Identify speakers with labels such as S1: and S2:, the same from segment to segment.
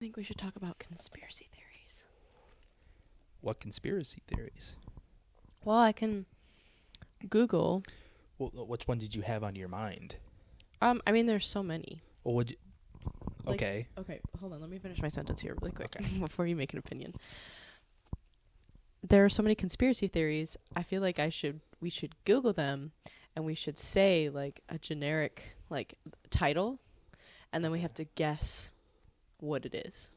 S1: I think we should talk about conspiracy theories.
S2: What conspiracy theories?
S1: Well, I can Google.
S2: Well, which one did you have on your mind?
S1: I mean, there's so many.
S2: Well, would you...
S1: Like-
S2: Okay.
S1: Okay, hold on. Let me finish my sentence here really quick
S2: Okay.
S1: before you make an opinion. There are so many conspiracy theories. I feel like we should Google them, and we should say like a generic like title, and then we have to guess what it is.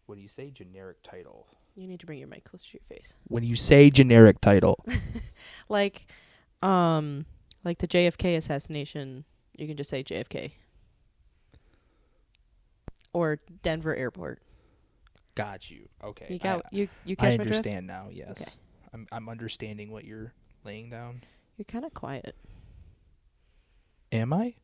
S2: When you say generic title...
S1: You need to bring your mic closer to your face.
S2: When you say generic title...
S1: Like the JFK assassination, you can just say JFK. Or Denver Airport.
S2: Got you. Okay.
S1: You got you catch
S2: I
S1: my drift?
S2: understand now, yes.
S1: Okay.
S2: I'm understanding what you're laying down.
S1: You're kind of quiet.
S2: Am I?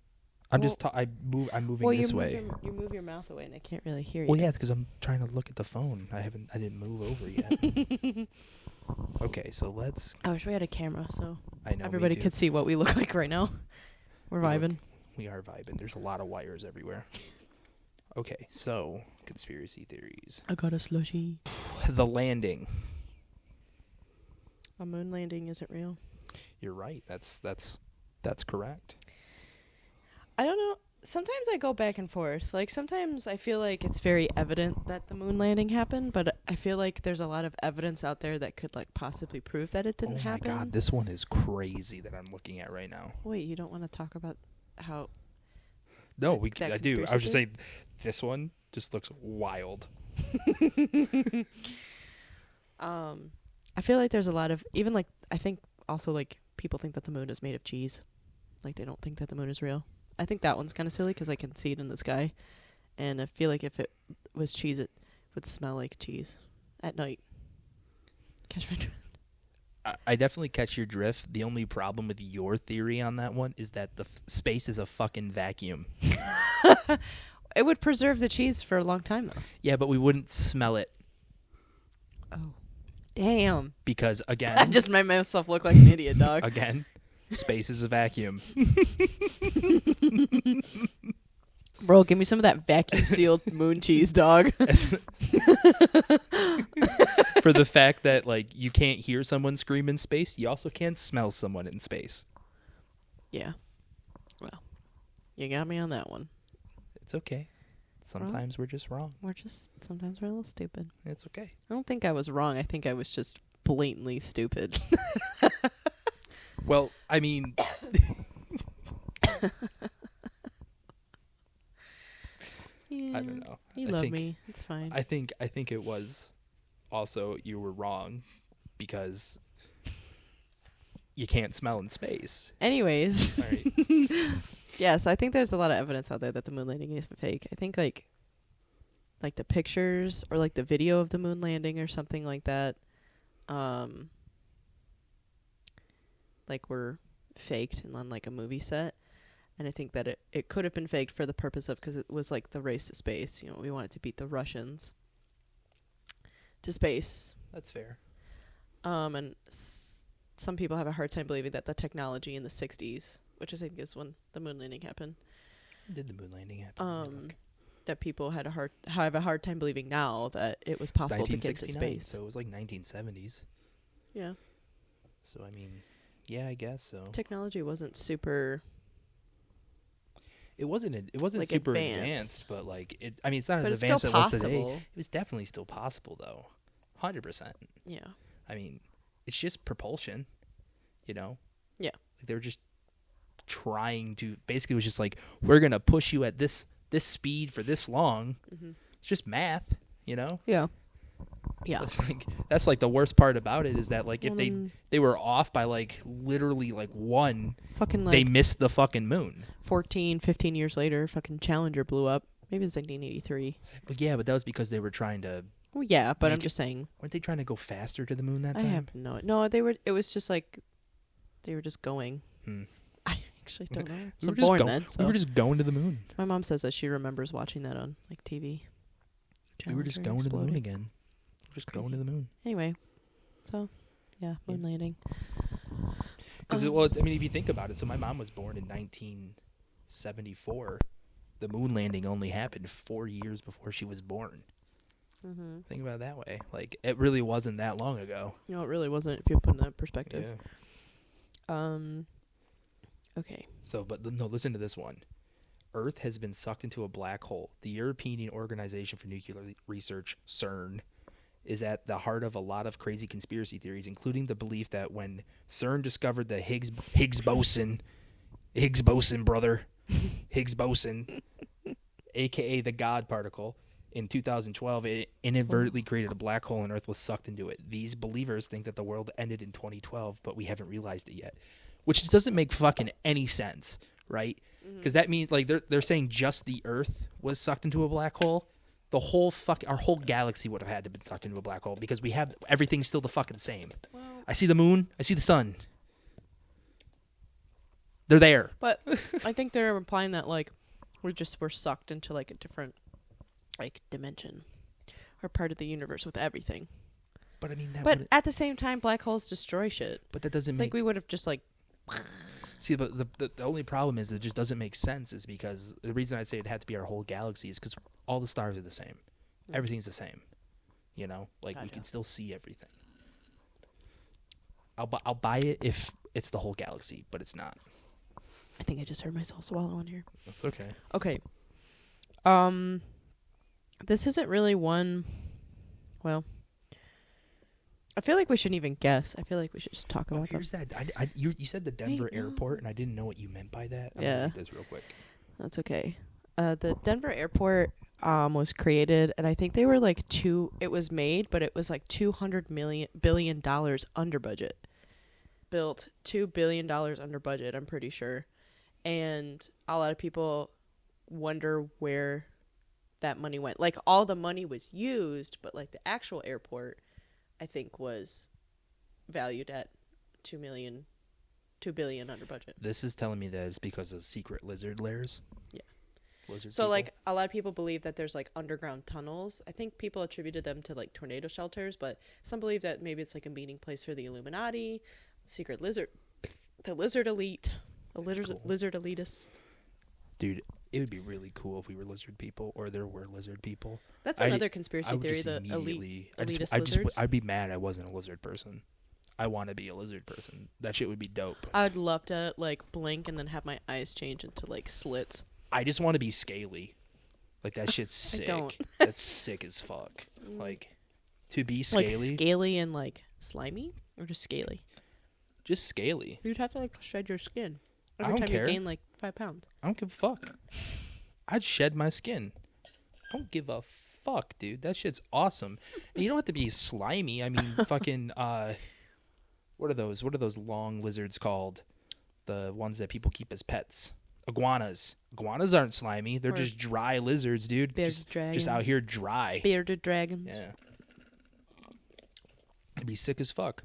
S2: I'm
S1: Well-
S2: just... I'm moving this way.
S1: You move your mouth away, and I can't really hear you.
S2: Well, yeah, it's because I'm trying to look at the phone. I didn't move over yet. Okay, so let's...
S1: I wish we had a camera so
S2: I know,
S1: everybody
S2: me too.
S1: could see what we look like right now. We're
S2: We look-
S1: vibing.
S2: We are vibing. There's a lot of wires everywhere. Okay, so conspiracy theories.
S1: I got a slushie.
S2: The landing.
S1: A moon landing isn't real.
S2: You're right. That's correct.
S1: I don't know. Sometimes I go back and forth. Like, sometimes I feel like it's very evident that the moon landing happened, but I feel like there's a lot of evidence out there that could, like, possibly prove that it didn't happen.
S2: Oh my god, this one is crazy that I'm looking at right now.
S1: Wait, you don't want to talk about how...
S2: No,
S1: that
S2: I do. I
S1: conspiracy
S2: was just saying, this one just looks wild.
S1: I feel like there's a lot of... Even, like, I think also, like, people think that the moon is made of cheese. Like, they don't think that the moon is real. I think that one's kind of silly because I can see it in the sky. And I feel like if it was cheese, it would smell like cheese at night. Catch my drift.
S2: I definitely catch your drift. The only problem with your theory on that one is that the space is a fucking vacuum.
S1: It would preserve the cheese for a long time, though.
S2: Yeah, but we wouldn't smell it
S1: Oh. Damn.
S2: because,
S1: I
S2: again,
S1: just made myself look like an idiot, dog.
S2: again, space is a vacuum.
S1: Bro, give me some of that vacuum-sealed moon cheese, dog.
S2: For the fact that, like, you can't hear someone scream in space, you also can't smell someone in space.
S1: Yeah. Well, you got me on that one.
S2: It's okay. Sometimes we're just wrong.
S1: Sometimes we're a little stupid.
S2: It's okay.
S1: I don't think I was wrong. I think I was just blatantly stupid.
S2: Well, I mean...
S1: Yeah,
S2: I don't know.
S1: You
S2: I
S1: love
S2: think-
S1: me. It's fine.
S2: I think it was also you were wrong because you can't smell in space.
S1: Anyways.
S2: All right.
S1: Yes, I think there's a lot of evidence out there that the moon landing is fake. I think like the pictures or like the video of the moon landing or something like that like were faked and on like a movie set. And I think that it could have been faked for the purpose of, because it was like the race to space. You know, we wanted to beat the Russians to space.
S2: That's fair.
S1: And some people have a hard time believing that the technology in the 60s, which I think is when the moon landing happened,
S2: Did the moon landing happen? Let me look.
S1: that people have a hard time believing now that it was
S2: It's
S1: possible to get to
S2: 1969,
S1: space.
S2: so it was like 1970s.
S1: Yeah.
S2: So I mean, yeah, I guess so.
S1: Technology wasn't super...
S2: It wasn't
S1: like
S2: super
S1: advanced.
S2: advanced, but like it. I mean, it's not
S1: But
S2: as
S1: it's still
S2: advanced as it was today.
S1: possible.
S2: It was definitely still possible, though. 100%.
S1: Yeah.
S2: I mean, it's just propulsion, you know?
S1: Yeah.
S2: Like they were just trying to, basically it was just like, we're going to push you at this speed for this long.
S1: Mm-hmm.
S2: It's just math, you know?
S1: Yeah. Yeah.
S2: That's like the worst part about it is that like if
S1: Well,
S2: they
S1: then
S2: were off by like literally like one,
S1: fucking
S2: they
S1: like
S2: missed the fucking moon.
S1: 14, 15 years later, fucking Challenger blew up. Maybe it's 1983.
S2: But yeah, but that was because they were trying to,
S1: Well, yeah, but I'm
S2: Make it-
S1: just saying.
S2: weren't they trying to go faster to the moon that
S1: I
S2: time?
S1: have no. It was just like they were just going.
S2: Hmm.
S1: I actually don't know. I
S2: We
S1: was
S2: were just
S1: born
S2: go-
S1: then, so
S2: We were just going to the moon.
S1: my mom says that she remembers watching that on like TV.
S2: We were just
S1: Challenger
S2: going to the moon
S1: exploding.
S2: again. We're just going to the moon.
S1: Anyway, so yeah, moon landing.
S2: Because, well, I mean, if you think about it, so my mom was born in 1974. The moon landing only happened 4 years before she was born.
S1: Mm-hmm.
S2: Think about it that way. Like, it really wasn't that long ago.
S1: No, it really wasn't. If you put it in that perspective.
S2: Yeah.
S1: Okay.
S2: So, no, listen to this one. Earth has been sucked into a black hole. The European Organization for Nuclear Research, CERN, is at the heart of a lot of crazy conspiracy theories, including the belief that when CERN discovered the Higgs boson, brother, Higgs boson, aka the God particle, in 2012, it inadvertently created a black hole and Earth was sucked into it. These believers think that the world ended in 2012, but we haven't realized it yet, which just doesn't make fucking any sense, right? Because that means, like, they're saying just the Earth was sucked into a black hole. The whole our whole galaxy would have had to been sucked into a black hole because we have everything's still the fucking same.
S1: Well,
S2: I see the moon. I see the sun. They're there.
S1: but I think they're implying that, like, we're sucked into, like, a different, like, dimension or part of the universe with everything.
S2: But I mean,
S1: but at the same time, black holes destroy shit.
S2: But that doesn't
S1: it's
S2: make.
S1: Like we would have just like.
S2: See, but the only problem is it just doesn't make sense. Is because the reason I say it had to be our whole galaxy is because all the stars are the same. Everything's the same. You know, like we can still see everything. I'll buy it if it's the whole galaxy, but it's not.
S1: I think I just heard myself swallow on here.
S2: That's okay.
S1: Okay. This isn't really one. Well, I feel like we shouldn't even guess. I feel like we should just talk about
S2: here's
S1: them.
S2: that. You said the Denver airport, and I didn't know what you meant by that. I'm gonna read this real quick.
S1: That's okay. The Denver airport was created, and I think they were like it was made, but it was like $200 billion under budget. Built $2 billion under budget, I'm pretty sure. And a lot of people wonder where that money went. Like, all the money was used, but like the actual airport, I think, was valued at $2 billion under budget.
S2: This is telling me that it's because of secret lizard lairs.
S1: Yeah.
S2: Lizard
S1: So
S2: people.
S1: like a lot of people believe that there's like underground tunnels. I think people attributed them to like tornado shelters, but some believe that maybe it's like a meeting place for the Illuminati, secret lizard, the lizard elite, lizard elitists.
S2: Dude, it would be really cool if we were lizard people, or there were lizard people.
S1: That's another conspiracy theory. The elitist lizards.
S2: I'd be mad I wasn't a lizard person. I want to be a lizard person. That shit would be dope.
S1: I'd love to like blink and then have my eyes change into like slits.
S2: I just want to be scaly. Like, that shit's sick.
S1: don't.
S2: That's sick as fuck. Like, to be scaly.
S1: Like scaly and like slimy, or just scaly?
S2: Just scaly.
S1: You'd have to like shed your skin
S2: I
S1: every
S2: don't
S1: time
S2: care.
S1: you gain like 5 pounds.
S2: I don't give a fuck. I'd shed my skin. I don't give a fuck, dude. That shit's awesome. And you don't have to be slimy. I mean, fucking, what are those long lizards called? The ones that people keep as pets. Iguanas. Iguanas aren't slimy. They're just dry lizards, dude. Just out here dry.
S1: Bearded dragons.
S2: Yeah. It'd be sick as fuck.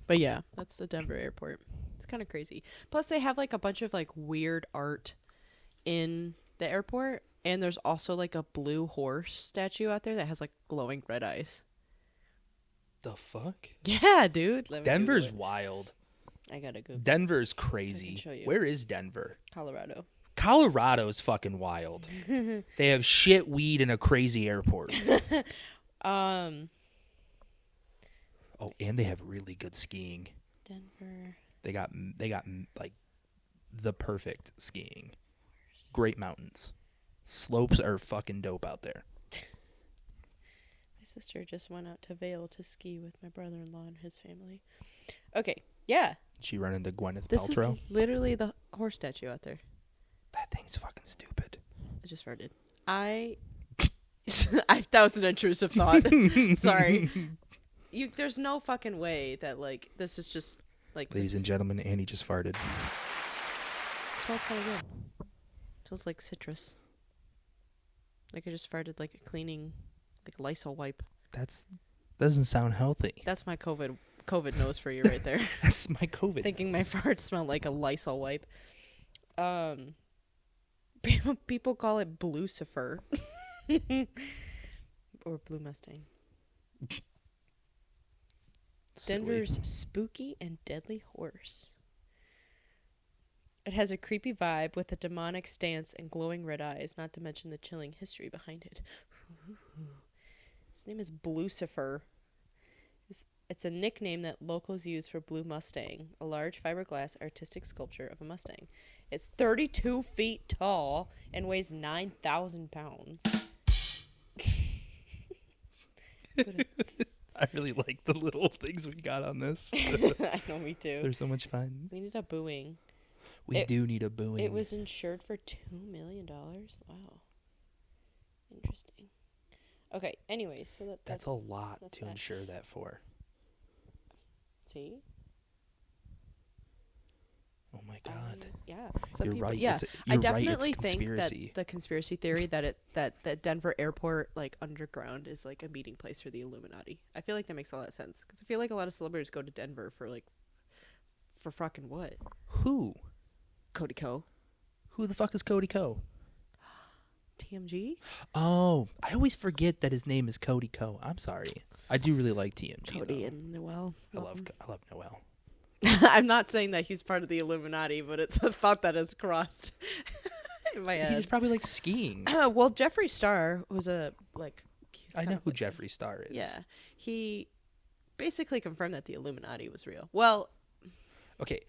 S1: But yeah, that's the Denver airport. It's kind of crazy. Plus, they have like a bunch of like weird art in the airport, and there's also like a blue horse statue out there that has like glowing red eyes.
S2: The fuck?
S1: Yeah, dude.
S2: Denver's wild.
S1: I gotta go.
S2: Denver's crazy.
S1: I can show you.
S2: Where is Denver?
S1: Colorado.
S2: Colorado's fucking wild. They have shit weed in a crazy airport. Oh, and they have really good skiing.
S1: Denver.
S2: They got like the perfect skiing. Great mountains. Slopes are fucking dope out there.
S1: My sister just went out to Vail to ski with my brother-in-law and his family. Okay, yeah.
S2: Did she run into Gwyneth
S1: This
S2: Paltrow?
S1: is literally the horse statue out there.
S2: That thing's fucking stupid.
S1: I just farted. That was an intrusive thought. Sorry. There's no fucking way that like this is just like.
S2: Ladies and gentlemen, Annie just farted.
S1: It smells kind of good. It smells like citrus. Like I just farted like a cleaning, like Lysol wipe.
S2: Doesn't sound healthy.
S1: That's my COVID nose for you right there.
S2: That's my COVID.
S1: Thinking my farts smell like a Lysol wipe. People call it Blucifer. Or Blue Mustang. Denver's spooky and deadly horse. It has a creepy vibe with a demonic stance and glowing red eyes, not to mention the chilling history behind it. Ooh. His name is Blucifer. It's a nickname that locals use for Blue Mustang, a large fiberglass artistic sculpture of a Mustang. It's 32 feet tall and weighs 9,000 pounds.
S2: I really like the little things we got on this.
S1: I know, me too.
S2: They're so much fun.
S1: We need a booing.
S2: We do need a booing.
S1: It was insured for $2 million. Wow. Interesting. Okay, anyways, so
S2: that's a lot to insure that for.
S1: See?
S2: Oh my God.
S1: Yeah.
S2: You're right.
S1: Yeah.
S2: You're
S1: I definitely
S2: right. It's
S1: think that
S2: conspiracy.
S1: the conspiracy theory that Denver airport, like, underground is like a meeting place for the Illuminati. I feel like that makes a lot of sense. Because I feel like a lot of celebrities go to Denver for fucking what?
S2: Who?
S1: Cody Ko.
S2: Who the fuck is Cody Ko?
S1: TMG?
S2: Oh, I always forget that his name is Cody Ko. I'm sorry. I do really like TMG.
S1: Cody
S2: though.
S1: and Noel.
S2: I love Noel.
S1: I'm not saying that he's part of the Illuminati, but it's a thought that has crossed in my head.
S2: He's probably like skiing.
S1: Well, Jeffree Star, who's
S2: I know who Jeffree Star is.
S1: Yeah, he basically confirmed that the Illuminati was real. Well,
S2: okay,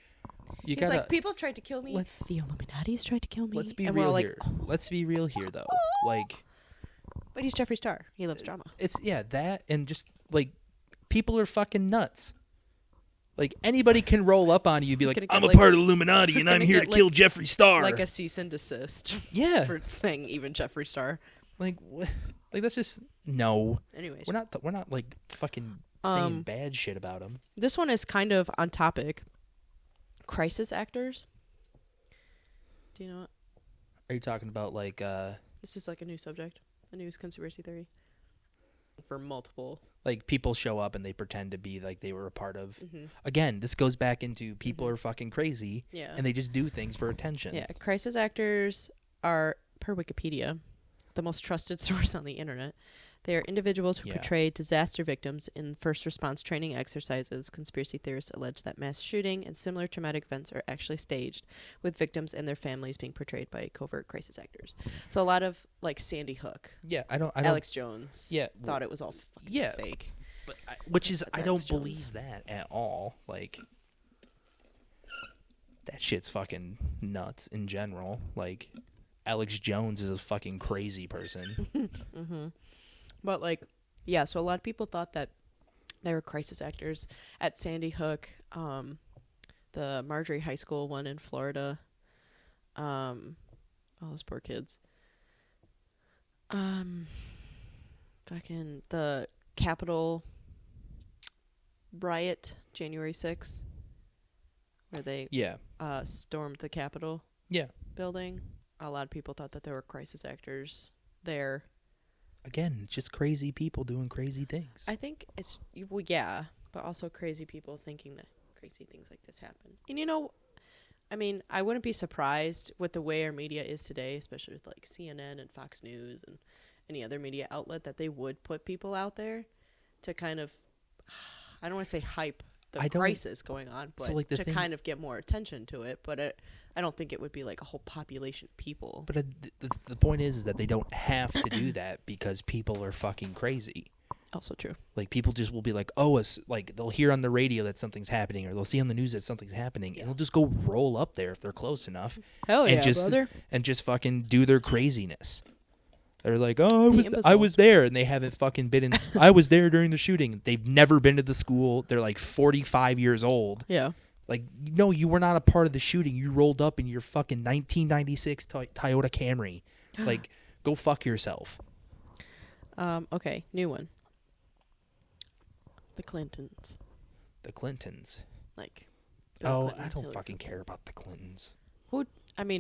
S1: he's like, people have tried to kill me. The Illuminati's tried to kill me.
S2: Let's be real here. Let's be real here, though. Like,
S1: but he's Jeffree Star. He loves drama.
S2: It's that, and just like people are fucking nuts. Like, anybody can roll up on you and be like, I'm a part of the Illuminati and I'm here to kill Jeffree Star.
S1: Like a cease and desist.
S2: Yeah.
S1: For saying even Jeffree Star.
S2: Like that's just, no.
S1: Anyways.
S2: We're not like fucking saying bad shit about him.
S1: This one is kind of on topic. Crisis actors. Do you know what?
S2: Are you talking about like,
S1: This is like a new subject. A news conspiracy theory. For multiple.
S2: Like, people show up and they pretend to be like they were a part of. Mm-hmm. Again, this goes back into people are fucking crazy.
S1: Yeah.
S2: And they just do things for attention.
S1: Yeah. Crisis actors are, per Wikipedia, the most trusted source on the internet. They are individuals who portray disaster victims in first response training exercises. Conspiracy theorists allege that mass shooting and similar traumatic events are actually staged, with victims and their families being portrayed by covert crisis actors. So a lot of, like, Sandy Hook.
S2: Yeah, I don't.
S1: Alex Jones. Yeah, thought it was all fucking fake.
S2: But I don't believe that at all. Like, that shit's fucking nuts in general. Like, Alex Jones is a fucking crazy person.
S1: Mm-hmm. But, like, yeah, so a lot of people thought that they were crisis actors at Sandy Hook, the Marjorie High School one in Florida. All those poor kids. Fucking the Capitol riot, January 6th, where they stormed the Capitol building. A lot of people thought that there were crisis actors there.
S2: Again, just crazy people doing crazy things.
S1: I think it's, well, yeah, but also crazy people thinking that crazy things like this happen. And, you know, I mean, I wouldn't be surprised with the way our media is today, especially with, like, CNN and Fox News and any other media outlet, that they would put people out there to kind of, I don't want to say hype the crisis going on, but so, like, to kind of get more attention to it. But I don't think it would be like a whole population of people.
S2: But the point is that they don't have to do that because people are fucking crazy.
S1: Also true.
S2: Like, people just will be like, oh, like, they'll hear on the radio that something's happening, or they'll see on the news that something's happening, and they'll just go roll up there if they're close enough.
S1: Hell
S2: and
S1: yeah, brother.
S2: And just fucking do their craziness. They're like, oh, I was there, and they haven't fucking been in. I was there during the shooting. They've never been to the school. They're like 45 years old.
S1: Yeah.
S2: Like, no, you were not a part of the shooting. You rolled up in your fucking 1996 Toyota Camry. Like, go fuck yourself.
S1: Okay, new one. The Clintons.
S2: The Clintons.
S1: Like, Bill Clinton,
S2: I don't
S1: Hillary
S2: fucking
S1: Clinton.
S2: care about the Clintons.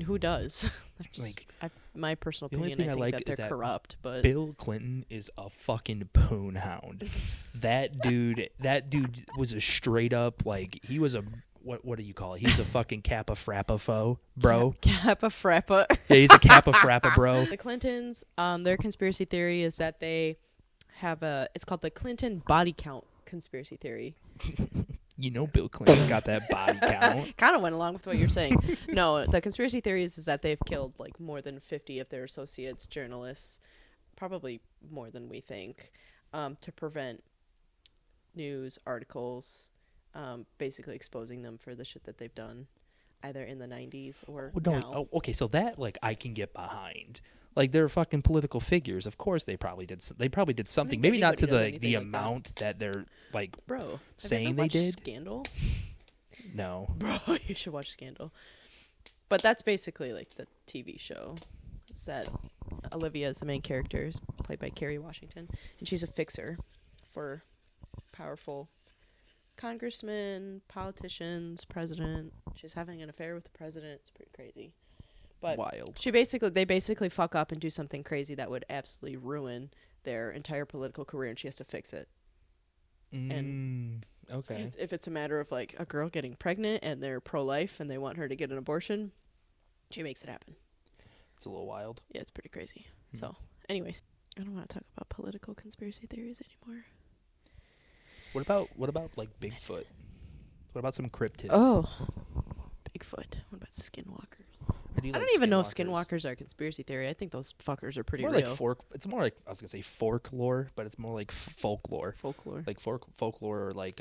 S1: Who does? Just,
S2: like,
S1: my personal
S2: the only
S1: opinion,
S2: thing
S1: I
S2: I
S1: think
S2: like
S1: that
S2: is
S1: they're
S2: that
S1: corrupt, but
S2: Bill Clinton is a fucking poon hound. That dude was a straight up, like, he was a, what do you call it? He's a fucking Kappa Frappa foe, bro.
S1: Kappa Frappa.
S2: Yeah, he's a Kappa Frappa bro.
S1: The Clintons, their conspiracy theory is that they have it's called the Clinton body count conspiracy theory.
S2: You know Bill Clinton's got that body count.
S1: Kind of went along with what you're saying. No, the conspiracy theory is that they've killed, like, more than 50 of their associates, journalists, probably more than we think. to prevent news articles, basically exposing them for the shit that they've done, either in the 90s or now.
S2: Oh, okay, so that like I can get behind. Like they're fucking political figures. Of course, they probably did. They probably did something. Maybe not to the amount that they're like saying they did.
S1: Scandal?
S2: No,
S1: bro, you should watch Scandal. But that's basically like the TV show. It's that Olivia is the main character, is played by Kerry Washington, and she's a fixer for powerful congressmen, politicians, president. She's having an affair with the president. It's pretty crazy. But
S2: wild.
S1: They basically fuck up and do something crazy that would absolutely ruin their entire political career, and she has to fix it. And
S2: okay.
S1: if it's a matter of like a girl getting pregnant and they're pro-life and they want her to get an abortion, she makes it happen.
S2: It's a little wild.
S1: Yeah, it's pretty crazy. So, anyways, I don't want to talk about political conspiracy theories anymore.
S2: What about like Bigfoot? What about some cryptids?
S1: Oh, Bigfoot. What about skinwalkers?
S2: I
S1: don't even know if skinwalkers are a conspiracy theory. I think those fuckers are pretty real.
S2: It's more like I was gonna say folklore, but it's more like folklore.
S1: Folklore.
S2: Like folklore, or like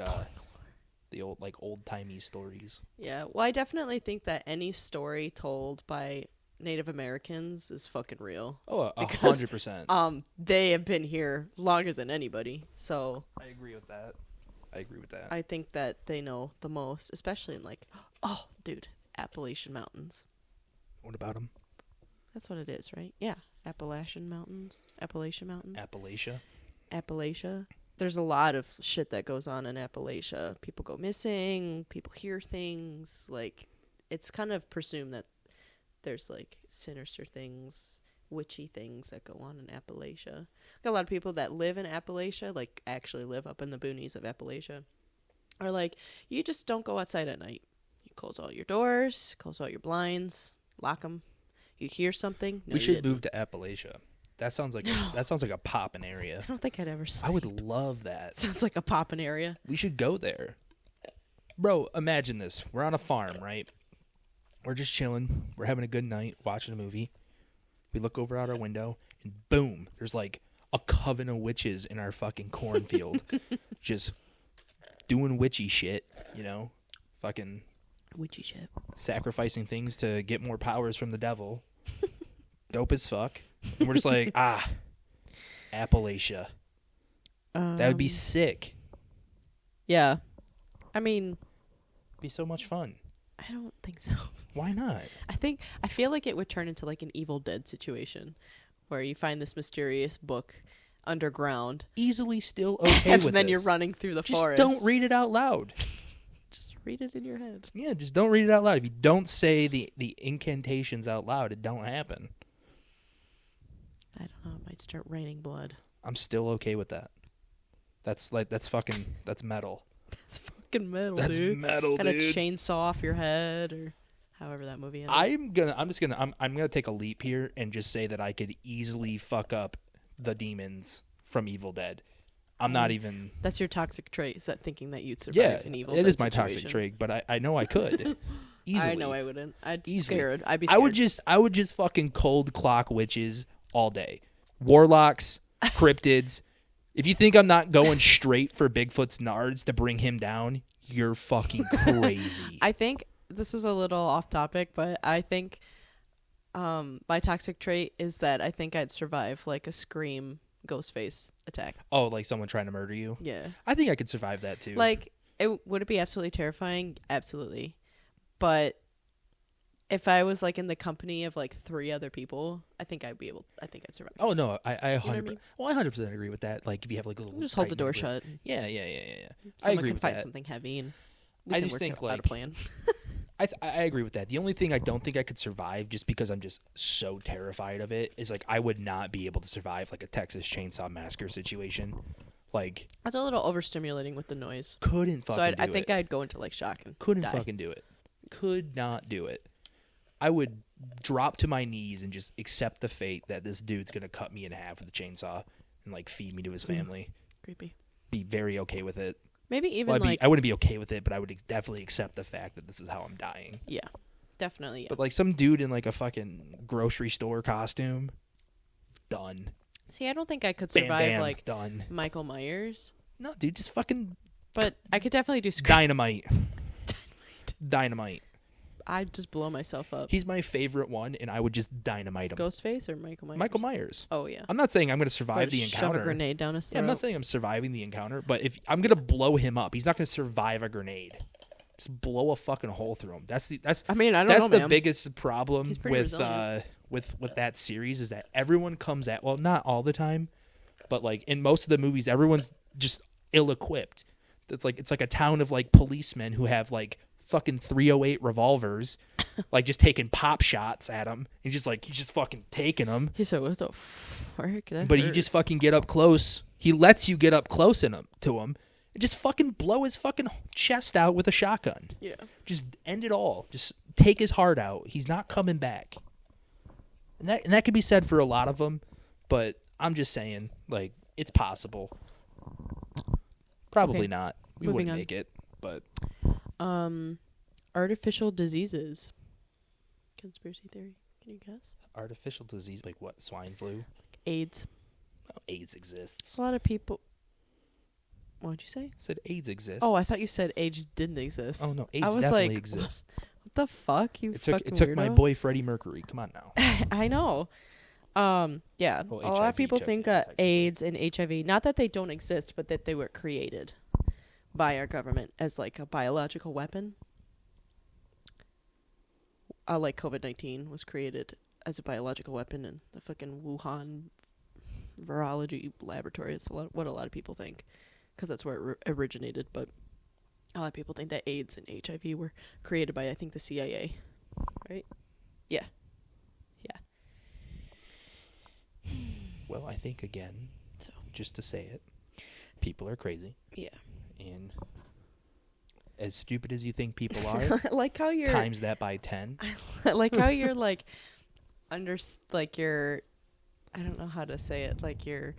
S2: the old timey stories.
S1: Yeah. Well, I definitely think that any story told by Native Americans is fucking real.
S2: Oh, 100%.
S1: They have been here longer than anybody, so
S2: I agree with that.
S1: I think that they know the most, especially in like, oh, dude, Appalachian Mountains.
S2: What about them?
S1: That's what it is, right? Yeah, Appalachian Mountains.
S2: Appalachia.
S1: There's a lot of shit that goes on in Appalachia. People go missing. People hear things. Like, it's kind of presumed that there's like sinister things, witchy things that go on in Appalachia. Like, a lot of people that live in Appalachia, like actually live up in the boonies of Appalachia, are like, you just don't go outside at night. You close all your doors, close all your blinds, lock them. You hear something. No,
S2: we should move to Appalachia. That sounds like a poppin' area.
S1: I don't think I'd ever say.
S2: I would love that.
S1: Sounds like a poppin' area.
S2: We should go there. Bro, imagine this. We're on a farm, right? We're just chilling. We're having a good night, watching a movie. We look over out our window, and boom, there's like a coven of witches in our fucking cornfield. Just doing witchy shit, you know? Fucking
S1: witchy shit.
S2: Sacrificing things to get more powers from the devil. Dope as fuck. And we're just like, Appalachia. That would be sick.
S1: Yeah. I mean,
S2: it'd be so much fun.
S1: I don't think so.
S2: Why not?
S1: I feel like it would turn into like an Evil Dead situation where you find this mysterious book underground.
S2: Easily still okay with
S1: and then
S2: this.
S1: You're running through the forest.
S2: Don't read it out loud.
S1: Just read it in your head.
S2: Yeah, just don't read it out loud. If you don't say the incantations out loud, it don't happen.
S1: I don't know. It might start raining blood.
S2: I'm still okay with that. That's metal.
S1: That's fucking metal,
S2: That's
S1: dude.
S2: metal,
S1: Got a
S2: dude.
S1: chainsaw off your head, or however that movie ends.
S2: I'm gonna take a leap here and just say that I could easily fuck up the demons from Evil Dead. I'm not even.
S1: That's your toxic trait. Is that thinking that you'd survive an Evil Dead
S2: it is my
S1: situation.
S2: toxic trait, but I know I could. Easily.
S1: I know I wouldn't. I'd be
S2: Easily.
S1: scared. I'd be scared.
S2: I would just fucking cold clock witches all day. Warlocks, cryptids. If you think I'm not going straight for Bigfoot's nards to bring him down, you're fucking crazy.
S1: I think this is a little off topic, but I think my toxic trait is that I think I'd survive like a Scream Ghostface attack.
S2: Oh, like someone trying to murder you?
S1: Yeah.
S2: I think I could survive that too.
S1: Like, would it be absolutely terrifying? Absolutely. But if I was like in the company of like 3 other people, I think I'd survive.
S2: Oh no, I 100%.
S1: I mean?
S2: Well, I 100% agree with that. Like if you have like a little
S1: just hold the door
S2: number.
S1: shut.
S2: Yeah.
S1: Someone
S2: I agree
S1: can
S2: with
S1: fight
S2: that.
S1: something heavy, and
S2: I just think
S1: out
S2: like
S1: a plan.
S2: I agree with that. The only thing I don't think I could survive, just because I'm just so terrified of it, is like I would not be able to survive like a Texas Chainsaw Massacre situation. Like
S1: I was a little overstimulating with the noise.
S2: Couldn't fucking.
S1: So I think I'd go into like shock and
S2: couldn't
S1: die.
S2: fucking do it. Could not do it. I would drop to my knees and just accept the fate that this dude's gonna cut me in half with a chainsaw and like feed me to his family.
S1: Creepy.
S2: Be very okay with it.
S1: Maybe even
S2: I wouldn't be okay with it, but I would definitely accept the fact that this is how I'm dying.
S1: Yeah, definitely. Yeah.
S2: But like some dude in like a fucking grocery store costume, done.
S1: See, I don't think I could
S2: Bam,
S1: survive
S2: bam,
S1: like
S2: done.
S1: Michael Myers,
S2: No, dude, just fucking
S1: but I could definitely do
S2: dynamite. Dynamite.
S1: I'd just blow myself up.
S2: He's my favorite one, and I would just dynamite him.
S1: Ghostface or Michael Myers?
S2: Michael Myers.
S1: Oh yeah.
S2: I'm not saying I'm going to survive
S1: Like
S2: the encounter.
S1: Shove a grenade down his throat.
S2: Yeah, I'm not saying I'm surviving the encounter, but if I'm going to blow him up, he's not going to survive a grenade. Just blow a fucking hole through him.
S1: I mean, I don't know,
S2: that's the
S1: man.
S2: biggest problem
S1: He's pretty
S2: with
S1: resilient.
S2: with that series is that everyone comes at, well, not all the time, but like in most of the movies, everyone's just ill-equipped. It's like a town of like policemen who have like fucking 308 revolvers, like just taking pop shots at him. He's just fucking taking them.
S1: He said, "What the fuck?"
S2: But you just fucking get up close. He lets you get up close to him and just fucking blow his fucking chest out with a shotgun.
S1: Yeah.
S2: Just end it all. Just take his heart out. He's not coming back. And that could be said for a lot of them, but I'm just saying, like, it's possible. Probably
S1: Okay.
S2: not. We
S1: Moving
S2: wouldn't
S1: on.
S2: make it, but
S1: Artificial diseases. Conspiracy theory. Can you guess?
S2: artificial disease, like what? Swine flu?
S1: AIDS.
S2: Oh, AIDS exists.
S1: A lot of people. What did you say?
S2: I said AIDS exists.
S1: Oh, I thought you said AIDS didn't exist.
S2: Oh no,
S1: I
S2: AIDS
S1: was
S2: definitely
S1: like,
S2: exists.
S1: What the fuck? You
S2: It
S1: fucking
S2: took my
S1: weirdo?
S2: boy Freddie Mercury. Come on now.
S1: I know. Yeah.
S2: Well,
S1: a lot
S2: HIV,
S1: of people think that
S2: technically.
S1: AIDS and HIV, not that they don't exist, but that they were created by our government as like a biological weapon. Like COVID-19 was created as a biological weapon in the fucking Wuhan virology laboratory. It's what a lot of people think, because that's where it originated. But a lot of people think that AIDS and HIV were created by, I think, the CIA. Right? Yeah.
S2: Well, I think again,
S1: So
S2: just to say it, people are crazy,
S1: yeah.
S2: and as stupid as you think people are,
S1: Like how you're
S2: times that by 10.
S1: like how you're like like your, I don't know how to say it, like your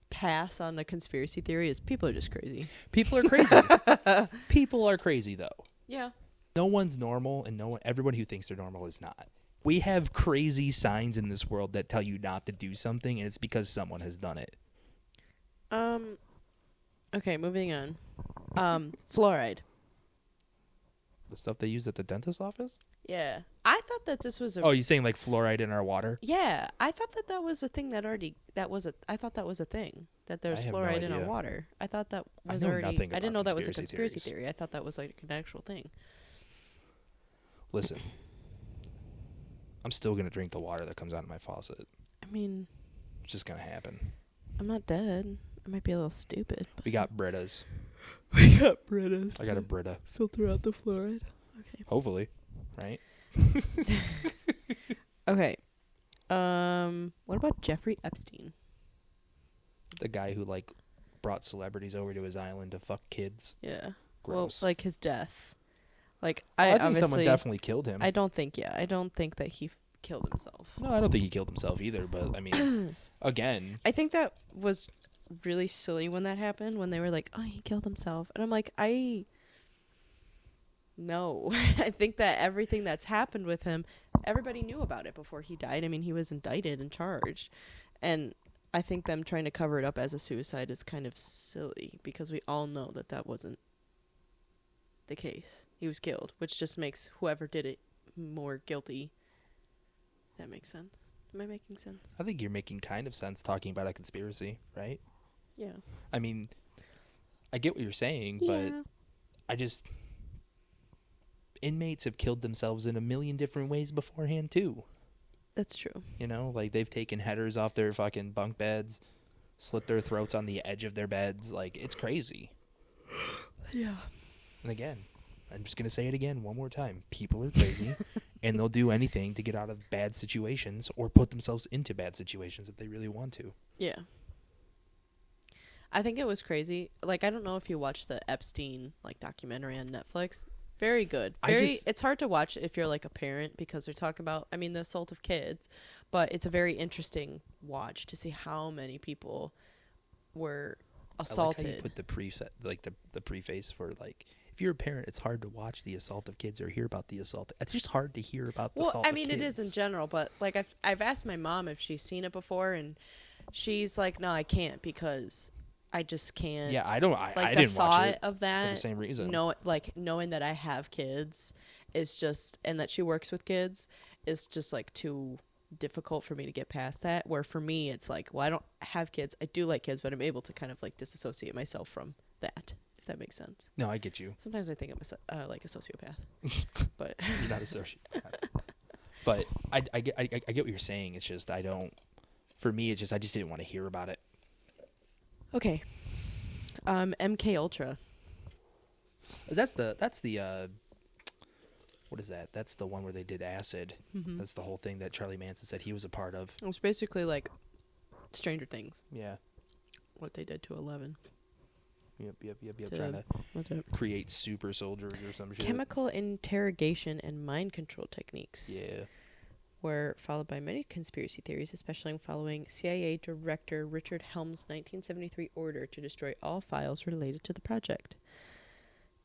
S1: pass on the conspiracy theory is people are just crazy.
S2: People are crazy. People are crazy, though.
S1: Yeah.
S2: No one's normal, and everyone who thinks they're normal is not. We have crazy signs in this world that tell you not to do something, and it's because someone has done it.
S1: Okay, moving on. Fluoride.
S2: The stuff they use at the dentist's office?
S1: Yeah. I thought that this was a
S2: Oh, you saying like fluoride in our water?
S1: Yeah, I thought that was a thing I thought that was a thing, that there's
S2: I have no
S1: fluoride in our
S2: idea.
S1: water. I thought that
S2: I
S1: was
S2: know
S1: already
S2: nothing
S1: I didn't
S2: about
S1: know that was a
S2: conspiracy
S1: conspiracy
S2: theories.
S1: theory. I thought that was like an actual thing.
S2: Listen, I'm still going to drink the water that comes out of my faucet.
S1: I mean,
S2: It's just going to happen.
S1: I'm not dead. I might be a little stupid. But
S2: We got Britas.
S1: we got Britas.
S2: I got a Brita.
S1: Filter out the fluoride. Okay.
S2: Hopefully, right?
S1: Okay. What about Jeffrey Epstein?
S2: The guy who like brought celebrities over to his island to fuck kids.
S1: Yeah.
S2: Gross.
S1: Well, like his death. Like
S2: I think
S1: obviously,
S2: someone definitely killed him.
S1: I don't think that he killed himself.
S2: No, I don't think he killed himself either. But I mean, again,
S1: I think that was really silly when that happened, when they were like, "Oh, he killed himself," and I'm like, no. I think that everything that's happened with him, everybody knew about it before he died. I mean, he was indicted and charged, and I think them trying to cover it up as a suicide is kind of silly, because we all know that that wasn't the case. He was killed, which just makes whoever did it more guilty. That makes sense. Am I making sense?
S2: I think you're making kind of sense talking about a conspiracy, right?
S1: Yeah.
S2: I mean, I get what you're saying, but I just... Inmates have killed themselves in a million different ways beforehand, too.
S1: That's true.
S2: You know, like they've taken headers off their fucking bunk beds, slit their throats on the edge of their beds. Like, it's crazy.
S1: Yeah.
S2: And again, I'm just going to say it again one more time. People are crazy, and they'll do anything to get out of bad situations or put themselves into bad situations if they really want to.
S1: Yeah. I think it was crazy. Like, I don't know if you watched the Epstein like documentary on Netflix. Very good. It's hard to watch if you're like a parent, because they're talking about, I mean, the assault of kids, but it's a very interesting watch to see how many people were assaulted.
S2: I like how you put the preface for like, if you're a parent, it's hard to watch the assault of kids or hear about the assault. It's just hard to hear about the assault
S1: I
S2: of
S1: mean,
S2: kids.
S1: it is in general, but like I've asked my mom if she's seen it before, and she's like, no, I can't because I just can't.
S2: Yeah, I don't.
S1: Like
S2: I
S1: the
S2: didn't watch
S1: thought
S2: it
S1: of that,
S2: for the same reason.
S1: Knowing that I have kids is just, and that she works with kids is just like too difficult for me to get past that. Where for me, it's like, well, I don't have kids. I do like kids, but I'm able to kind of like disassociate myself from that. If that makes sense.
S2: No, I get you.
S1: Sometimes I think I'm like a sociopath, but
S2: You're not a sociopath. But I get what you're saying. It's just I don't. For me, it's just I just didn't want to hear about it.
S1: Okay. MK Ultra.
S2: That's the what is that? That's the one where they did acid.
S1: Mm-hmm.
S2: That's the whole thing that Charlie Manson said he was a part of.
S1: It was basically like Stranger Things.
S2: Yeah.
S1: What they did to 11.
S2: Yep.
S1: To-
S2: Trying to
S1: What's it?
S2: create super soldiers or some shit.
S1: Chemical interrogation and mind control techniques.
S2: Yeah.
S1: Were followed by many conspiracy theories, especially following CIA Director Richard Helms' 1973 order to destroy all files related to the project.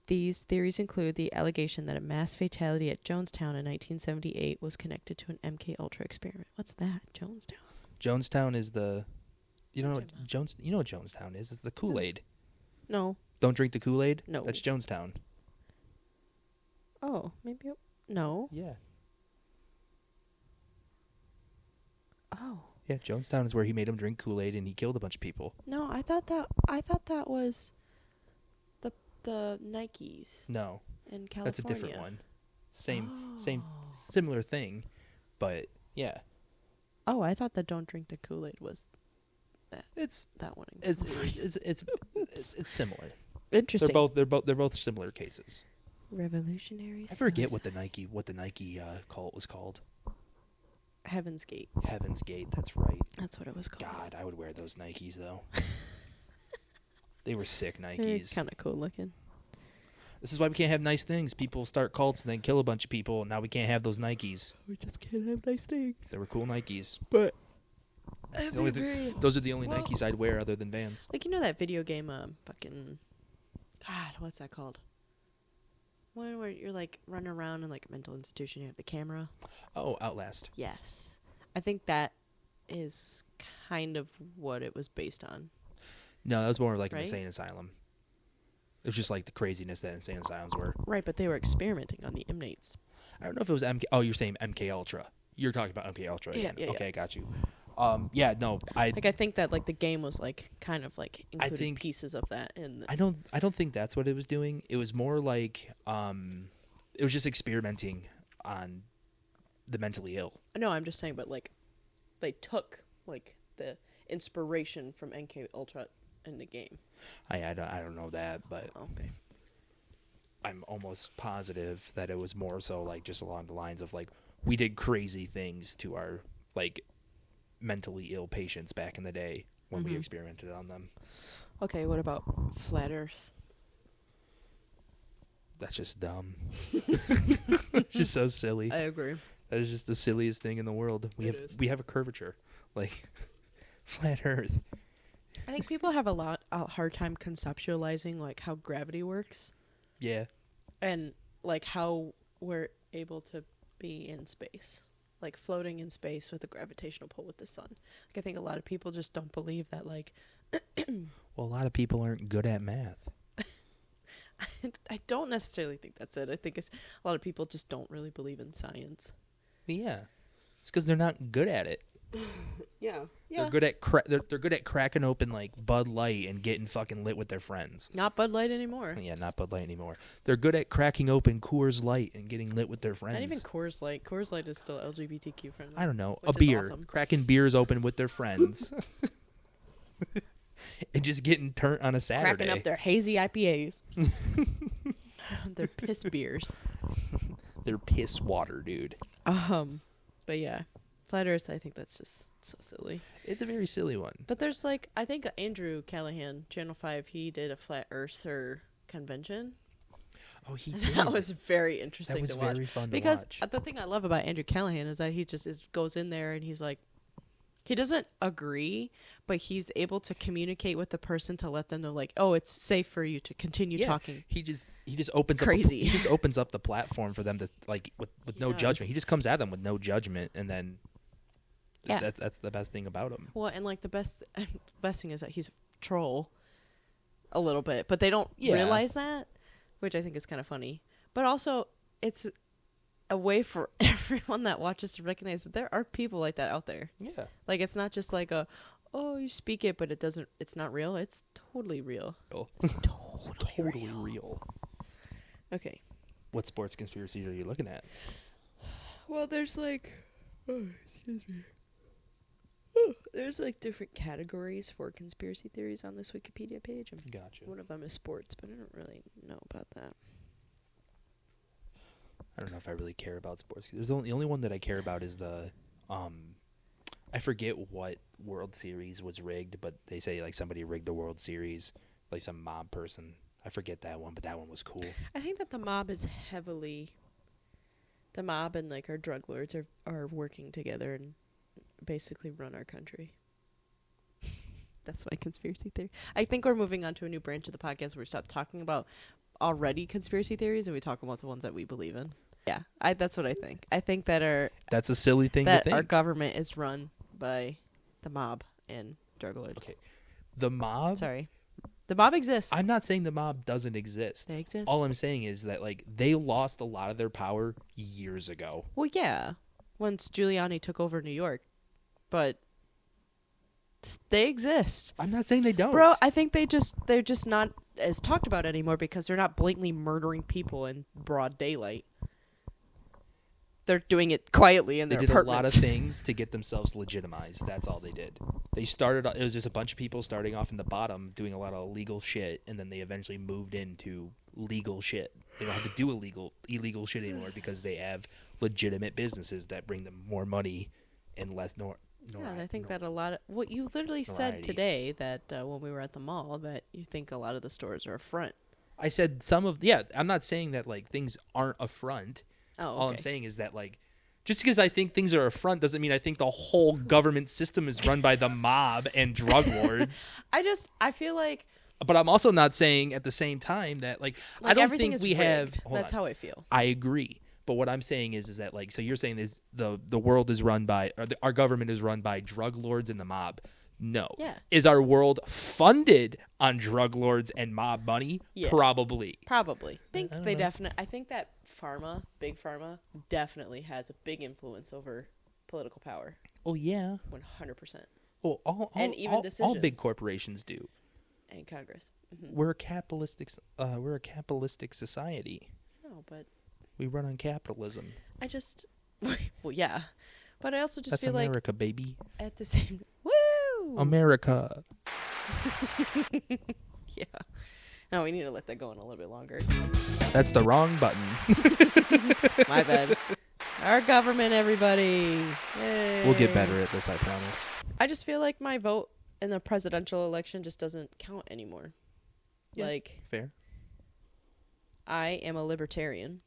S1: These theories include the allegation that a mass fatality at Jonestown in 1978 was connected to an MK Ultra experiment. What's that? Jonestown.
S2: Jonestown is the you know
S1: What
S2: what Jonestown is? It's the Kool-Aid.
S1: No.
S2: Don't drink the Kool-Aid?
S1: No.
S2: That's Jonestown.
S1: Oh, maybe. No.
S2: Yeah.
S1: Oh.
S2: Yeah, Jonestown is where he made him drink Kool-Aid and he killed a bunch of people.
S1: No, I thought that was the Nikes
S2: No,
S1: in California.
S2: that's a different one. Same
S1: Oh.
S2: similar thing, but yeah.
S1: Oh, I thought the don't drink the Kool-Aid was
S2: It's
S1: that one.
S2: it's similar.
S1: Interesting.
S2: They're both similar cases.
S1: Revolutionary.
S2: I forget what the Nike cult was called.
S1: Heaven's Gate.
S2: Heaven's Gate, that's right.
S1: That's what it was called.
S2: God, I would wear those Nikes though. They were sick
S1: They're
S2: Nikes.
S1: kind of cool looking.
S2: This is why we can't have nice things. People start cults and then kill a bunch of people, and now we can't have those Nikes.
S1: We just can't have nice things.
S2: They were cool Nikes.
S1: But
S2: That's the only those are the only
S1: Well-
S2: Nikes I'd wear other than Vans.
S1: like, you know that video game, fucking, God, what's that called? One where you're like running around in like a mental institution. You have the camera.
S2: Oh, Outlast.
S1: Yes, I think that is kind of what it was based on.
S2: No, that was more like an
S1: Right?
S2: insane asylum. It was just like the craziness that insane asylums were.
S1: Right, but they were experimenting on the inmates.
S2: I don't know if it was MK. Oh, you're saying MK Ultra. You're talking about MK Ultra
S1: Yeah,
S2: again.
S1: yeah, yeah.
S2: Okay, got you. Yeah, no,
S1: I think that like the game was like kind of like including
S2: think-
S1: pieces of that in. The,
S2: I don't think that's what it was doing. It was more like it was just experimenting on the mentally ill.
S1: no, I'm just saying, but like they took like the inspiration from NK Ultra in the game.
S2: I don't know that, but
S1: Okay.
S2: I'm almost positive that it was more so like just along the lines of like we did crazy things to our like mentally ill patients back in the day when we
S1: Mhm.
S2: experimented on them.
S1: Okay, what about Flat Earth?
S2: That's just dumb. It's just so silly.
S1: I agree.
S2: That is just the silliest thing in the world. We have a curvature, like flat Earth.
S1: I think people have a hard time conceptualizing like how gravity works
S2: Yeah,
S1: and like how we're able to be in space, like floating in space with a gravitational pull with the sun. Like I think a lot of people just don't believe that. Like
S2: well, a lot of people aren't good at math.
S1: I don't necessarily think that's it. I think it's a lot of people just don't really believe in science.
S2: Yeah, it's because they're not good at it.
S1: Yeah.
S2: They're good at they're good at cracking open like Bud Light and getting fucking lit with their friends.
S1: Not Bud Light anymore.
S2: Yeah, not Bud Light anymore. They're good at cracking open Coors Light and getting lit with their friends.
S1: Not even Coors Light. Coors Light is still LGBTQ friendly.
S2: I don't know,
S1: which
S2: a
S1: is
S2: beer,
S1: awesome.
S2: cracking beers open with their friends, and just getting turnt on a Saturday.
S1: Cracking up their hazy IPAs. Their piss beers.
S2: Their piss water, dude.
S1: But yeah, Flat Earth, I think that's just so silly.
S2: It's a very silly one.
S1: But there's like, I think Andrew Callahan, Channel 5, he did a Flat Earther convention.
S2: Oh, he did.
S1: That was very interesting
S2: That was
S1: to watch.
S2: very fun to
S1: Because
S2: watch.
S1: the thing I love about Andrew Callahan is that he just goes in there and he's like, He doesn't agree, but he's able to communicate with the person to let them know, like, oh, it's safe for you to continue talking.
S2: He just opens
S1: Crazy.
S2: he just opens up the platform for them to like with no
S1: does.
S2: judgment. He just comes at them with no judgment, and then
S1: Yeah.
S2: that's the best thing about him.
S1: Well, and like the best thing is that he's a troll a little bit, but they don't realize that, which I think is kind of funny. But also, it's a way for everyone that watches to recognize that there are people like that out there.
S2: Yeah.
S1: Like, it's not just like oh, you speak it, but it's not real. It's totally real. It's
S2: totally real.
S1: Okay.
S2: What sports conspiracies are you looking at?
S1: Well, there's like, excuse me. There's like different categories for conspiracy theories on this Wikipedia page.
S2: Gotcha.
S1: One of them is sports, but I don't really know about that.
S2: I don't know if I really care about sports. The only one that I care about is the, I forget what World Series was rigged, but they say like somebody rigged the World Series, like some mob person. I forget that one, but that one was cool.
S1: I think that the mob and like our drug lords are working together and basically run our country. That's my conspiracy theory. I think we're moving on to a new branch of the podcast where we stop talking about already conspiracy theories and we talk about the ones that we believe in. Yeah, that's what I think. I think that
S2: that's a silly thing to think.
S1: Our government is run by the mob and drug lords.
S2: Okay, the mob.
S1: Sorry, the mob exists.
S2: I'm not saying the mob doesn't exist.
S1: They exist.
S2: All I'm saying is that like they lost a lot of their power years ago.
S1: Well, yeah, once Giuliani took over New York, but they exist.
S2: I'm not saying they don't,
S1: bro. I think they're just not as talked about anymore because they're not blatantly murdering people in broad daylight. They're doing it quietly in their apartments.
S2: They did a lot of things to get themselves legitimized. That's all they did. They started. It was just a bunch of people starting off in the bottom, doing a lot of illegal shit, and then they eventually moved into legal shit. They don't have to do illegal shit anymore because they have legitimate businesses that bring them more money and less
S1: I think that a lot of what you literally said today that when we were at the mall that you think a lot of the stores are a front.
S2: I said I'm not saying that like things aren't a front.
S1: Oh, okay.
S2: All I'm saying is that like just because I think things are a front doesn't mean I think the whole government system is run by the mob and drug lords.
S1: I feel like.
S2: But I'm also not saying at the same time that like I don't think we have.
S1: That's how I feel.
S2: I agree. But what I'm saying is that like, so you're saying is the world is run by, or our government is run by drug lords and the mob. No.
S1: Yeah.
S2: Is our world funded on drug lords and mob money? Yeah. Probably.
S1: I think I think that big pharma definitely has a big influence over political power.
S2: Oh yeah.
S1: 100%.
S2: Well, all big corporations do.
S1: And Congress. Mm-hmm.
S2: We're a capitalistic society.
S1: No, but
S2: we run on capitalism.
S1: Well, yeah. But I also just
S2: That's
S1: feel
S2: America,
S1: like
S2: baby.
S1: At the same woo!
S2: America.
S1: Yeah. No, we need to let that go on a little bit longer.
S2: That's the wrong button.
S1: My bad. Our government, everybody. Yay.
S2: We'll get better at this, I promise.
S1: I just feel like my vote in the presidential election just doesn't count anymore.
S2: Yeah,
S1: like,
S2: fair.
S1: I am a libertarian.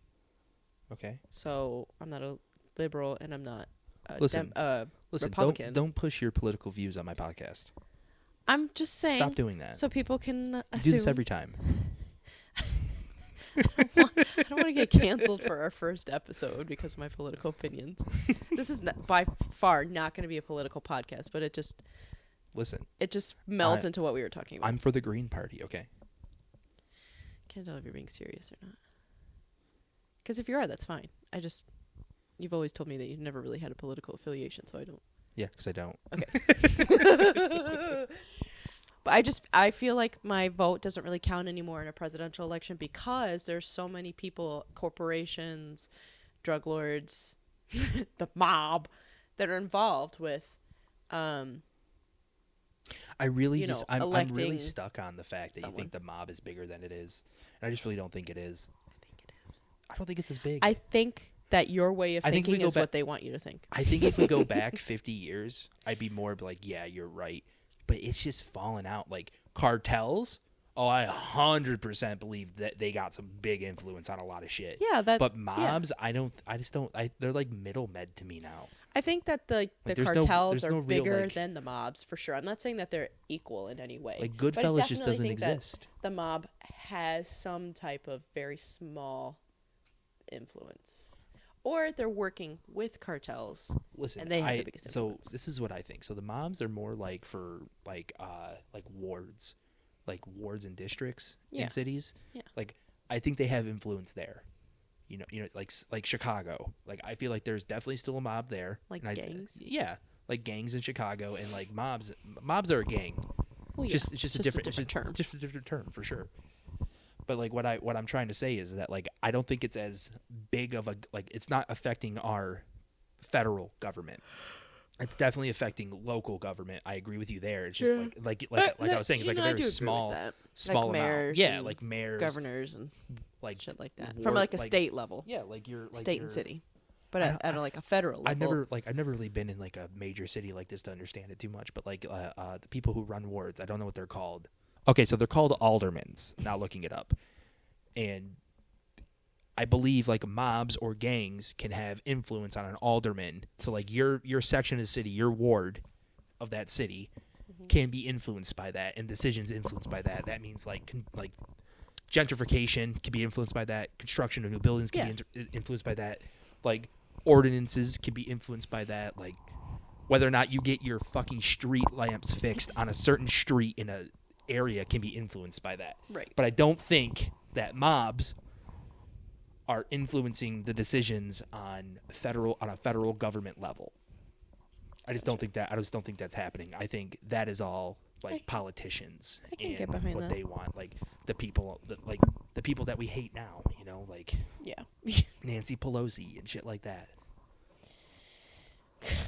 S2: Okay.
S1: So I'm not a liberal, and I'm not a
S2: listen,
S1: Republican.
S2: Don't push your political views on my podcast.
S1: I'm just saying.
S2: Stop doing that.
S1: So people can assume.
S2: You do this every time.
S1: I don't want to get canceled for our first episode because of my political opinions. This is by far not going to be a political podcast, but it just melts into what we were talking about.
S2: I'm for the Green Party, okay?
S1: Can't tell if you're being serious or not. Because if you are, that's fine. You've always told me that you've never really had a political affiliation, so I don't.
S2: Yeah, because I don't.
S1: Okay. But I feel like my vote doesn't really count anymore in a presidential election because there's so many people, corporations, drug lords, the mob, that are involved with. I'm really
S2: stuck on the fact that you think the mob is bigger than it is, and I just really don't think it is.
S1: I think it is.
S2: I don't think it's as big.
S1: I think that your way of thinking is what they want you to think.
S2: I think if we go back 50 years, I'd be more like, yeah, you're right. But it's just fallen out. Like cartels, I 100% believe that they got some big influence on a lot of shit.
S1: Yeah,
S2: but mobs, yeah. I just don't. They're like middle med to me now.
S1: I think that the
S2: there's
S1: cartels
S2: there's
S1: are
S2: no real,
S1: bigger
S2: like-
S1: than the mobs for sure. I'm not saying that they're equal in any way.
S2: Like
S1: but I
S2: Goodfellas just
S1: definitely
S2: doesn't
S1: think that
S2: exist.
S1: the mob has some type of very small influence, or they're working with cartels.
S2: Listen,
S1: And they have the biggest
S2: so
S1: influence.
S2: this is what I think. So the mobs are more like for like wards, and districts
S1: Yeah.
S2: in cities.
S1: Yeah.
S2: Like I think they have influence there. Like Chicago. Like I feel like there's definitely still a mob there.
S1: Like
S2: And
S1: gangs?
S2: Yeah, like gangs in Chicago and like mobs. Mobs are a gang.
S1: Well,
S2: It's just a different
S1: term.
S2: Just a different term for sure. But like what I'm trying to say is that like I don't think it's as big of a like it's not affecting our federal government. It's definitely affecting local government. I agree with you there. It's just like I was saying, it's like a very small amount.
S1: mayors
S2: Yeah,
S1: and
S2: like mayors,
S1: governors and
S2: like
S1: shit like that.
S2: ward-
S1: From like a
S2: like-
S1: state level,
S2: Yeah, like your
S1: state and city. But
S2: I
S1: at
S2: don't-
S1: like a federal level,
S2: I've never really been in like a major city like this to understand it too much. But like the people who run wards, I don't know what they're called. Okay, so they're called aldermans. Not looking it up, and I believe like mobs or gangs can have influence on an alderman. So like your section of the city, your ward of that city, can be influenced by that, and decisions influenced by that. That means like gentrification can be influenced by that. Construction of new buildings can be influenced by that. Like ordinances can be influenced by that. Like whether or not you get your fucking street lamps fixed on a certain street in a area can be influenced by that.
S1: right?
S2: But I don't think that mobs are influencing the decisions on a federal government level. I just don't think that's happening. I think that is all like politicians
S1: I can
S2: and
S1: get behind
S2: what
S1: that.
S2: they want, like the people that we hate now, like
S1: Yeah.
S2: Nancy Pelosi and shit like that.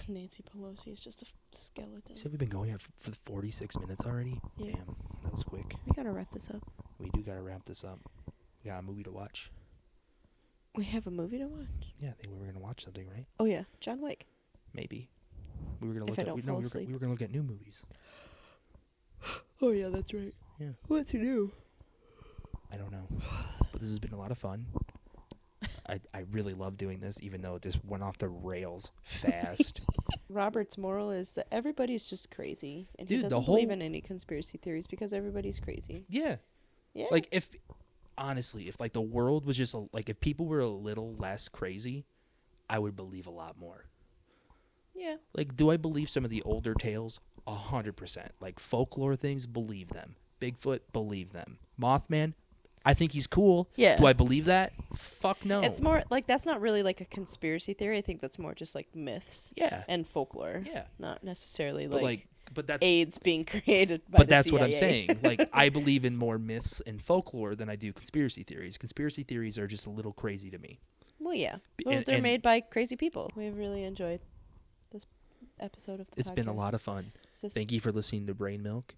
S1: Nancy Pelosi is just a skeleton.
S2: You said we've been going for 46 minutes already?
S1: Yeah.
S2: Damn, that was quick.
S1: We gotta wrap this up.
S2: We do gotta wrap this up. We got a movie to watch.
S1: We have a movie to watch.
S2: Yeah, I think we were gonna watch something, right?
S1: Oh yeah, John Wick.
S2: Maybe. We were gonna
S1: If
S2: look
S1: I
S2: at
S1: don't fall asleep.
S2: we were gonna look at new movies.
S1: Oh yeah, that's right.
S2: Yeah.
S1: What's new?
S2: I don't know. But this has been a lot of fun. I really love doing this, even though this went off the rails fast.
S1: Robert's moral is that everybody's just crazy, and he
S2: Dude, the
S1: doesn't believe
S2: whole-
S1: in any conspiracy theories because everybody's crazy.
S2: Yeah.
S1: Yeah.
S2: Like if like the world was just like if people were a little less crazy, I would believe a lot more.
S1: Yeah.
S2: Like, do I believe some of the older tales? 100%. Like folklore things, believe them. Bigfoot, believe them. Mothman, I think he's cool.
S1: Yeah.
S2: Do I believe that? Fuck no.
S1: It's more like that's not really like a conspiracy theory. I think that's more just like myths.
S2: Yeah.
S1: And folklore.
S2: Yeah.
S1: Not necessarily
S2: But that's
S1: AIDS being created by
S2: But
S1: the
S2: that's what I'm
S1: CIA.
S2: saying. Like, I believe in more myths and folklore than I do conspiracy theories. Conspiracy theories are just a little crazy to me.
S1: Well, yeah.
S2: B-
S1: Well,
S2: and-
S1: they're
S2: and-
S1: made by crazy people. We've really enjoyed this episode of the
S2: It's been a lot of fun. Thank you for listening to Brain Milk.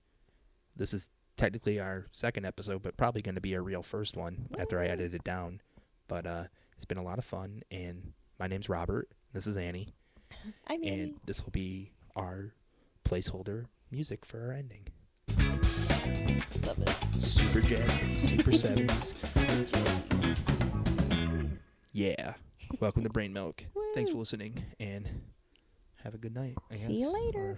S2: This is technically our second episode, but probably going to be our real first one after I edit it down. But it's been a lot of fun, and my name's Robert. This is Annie.
S1: I mean,
S2: And this will be our placeholder music for our ending.
S1: love it.
S2: Super jazzy, super 70s. Yeah. Welcome to Brain Milk. Thanks for listening, and have a good night, I guess.
S1: See you later.
S2: Or